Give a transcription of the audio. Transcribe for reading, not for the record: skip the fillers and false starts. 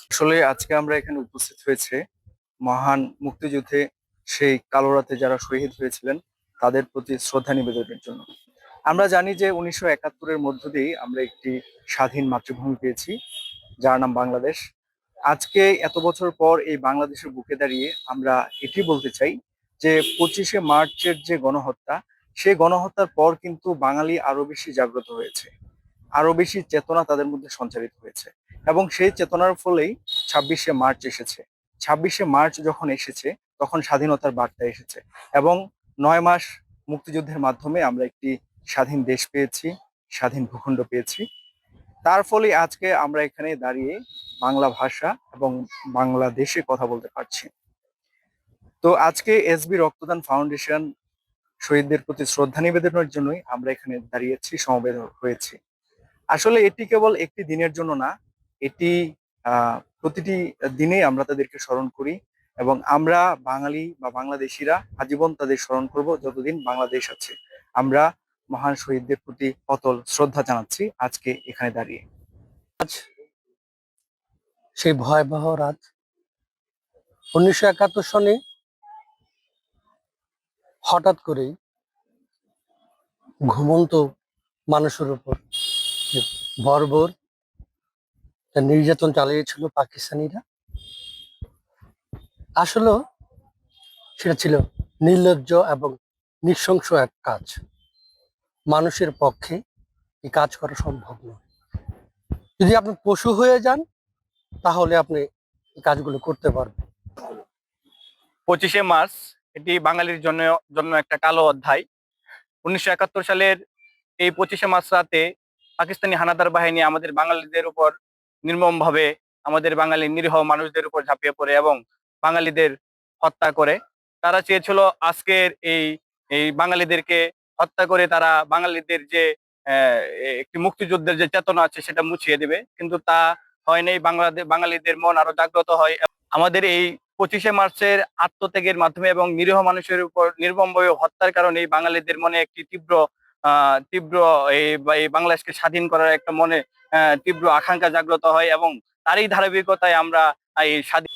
আসলে আজকে আমরা এখানে উপস্থিত হয়েছে মহান মুক্তিযুদ্ধে সেই কালো রাতে যারা শহীদ হয়েছিলেন তাদের প্রতি শ্রদ্ধা নিবেদনের জন্য। আমরা জানি যে 1971-এর মধ্য দিয়েই আমরা একটি স্বাধীন মাতৃভূমি পেয়েছি, যার নাম বাংলাদেশ। আজকে এত বছর পর এই বাংলাদেশের বুকে দাঁড়িয়ে আমরা এটি বলতে চাই যে 25শে মার্চের যে গণহত্যা, সেই গণহত্যার পর কিন্তু বাঙালি আরো বেশি জাগ্রত হয়েছে, আরো বেশি চেতনা তাদের মধ্যে সঞ্চারিত হয়েছে। এবং সেই চেতনার ফলেই 26শে মার্চ এসেছে। 26শে মার্চ যখন এসেছে তখন স্বাধীনতার বার্তা এসেছে, এবং 9 মাস মুক্তিযুদ্ধের মাধ্যমে আমরা একটি স্বাধীন দেশ পেয়েছি, স্বাধীন ভূখণ্ড পেয়েছি। তার ফলে আজকে আমরা এখানে দাঁড়িয়ে বাংলা ভাষা এবং বাংলাদেশে কথা বলতে পারছি। তো আজকে এসবি রক্তদান ফাউন্ডেশন শহীদদের প্রতি শ্রদ্ধা নিবেদনের জন্যই আমরা এখানে দাঁড়িয়েছি, সমবেত হয়েছি। আসলে এটি কেবল একটি দিনের জন্য না, এটি প্রতিটি দিনেই আমরা তাদেরকে স্মরণ করি, এবং আমরা বাঙালি বা বাংলাদেশিরা আজীবন তাদের স্মরণ করব যতদিন বাংলাদেশ আছে। আমরা মহান শহীদদের প্রতি অতল শ্রদ্ধা জানাচ্ছি আজকে এখানে দাঁড়িয়ে। আজ সেই ভয়াবহ রাত 1971 সনে হঠাৎ করেই ঘুমন্ত মানুষের উপর যে বর্বর নির্যাতন চালিয়েছিল পাকিস্তানিরা। আসলে সেটা ছিল নির্লজ্জ এবং নৃশংস এক কাজ। মানুষের পক্ষে এই কাজ করা সম্ভব নয়। যদি আপনি পশু হয়ে যান তাহলে আপনি এই কাজগুলো করতে পারবেন। 25শে মার্চ এটি বাঙালির জন্য জন্য একটা কালো অধ্যায়। 1971 সালের এই 25শে মার্চ রাতে পাকিস্তানি হানাদার বাহিনী আমাদের বাঙালিদের উপর নির্মমভাবে আমাদের বাঙালি নিরীহ মানুষদের উপর ঝাঁপিয়ে পড়ে এবং বাঙালিদের হত্যা করে। তারা চেয়েছিল আজকের এই এই বাঙালিদেরকে হত্যা করে তারা বাঙালিদের যে আহ, একটি মুক্তিযুদ্ধের যে চেতনা আছে সেটা মুছিয়ে দেবে, কিন্তু তা হয় নাই। বাঙালিদের মন আরো জাগ্রত হয়। আমাদের এই 25শে মার্চের আত্মত্যাগের মাধ্যমে এবং নিরীহ মানুষের উপর নির্মমভাবে হত্যার কারণে বাঙালিদের মনে একটি তীব্র তীব্র এই বাংলাদেশকে স্বাধীন করার একটা মনে তীব্র আকাঙ্ক্ষা জাগ্রত হয়, এবং তারই ধারাবাহিকতায় আমরা এই স্বাধীন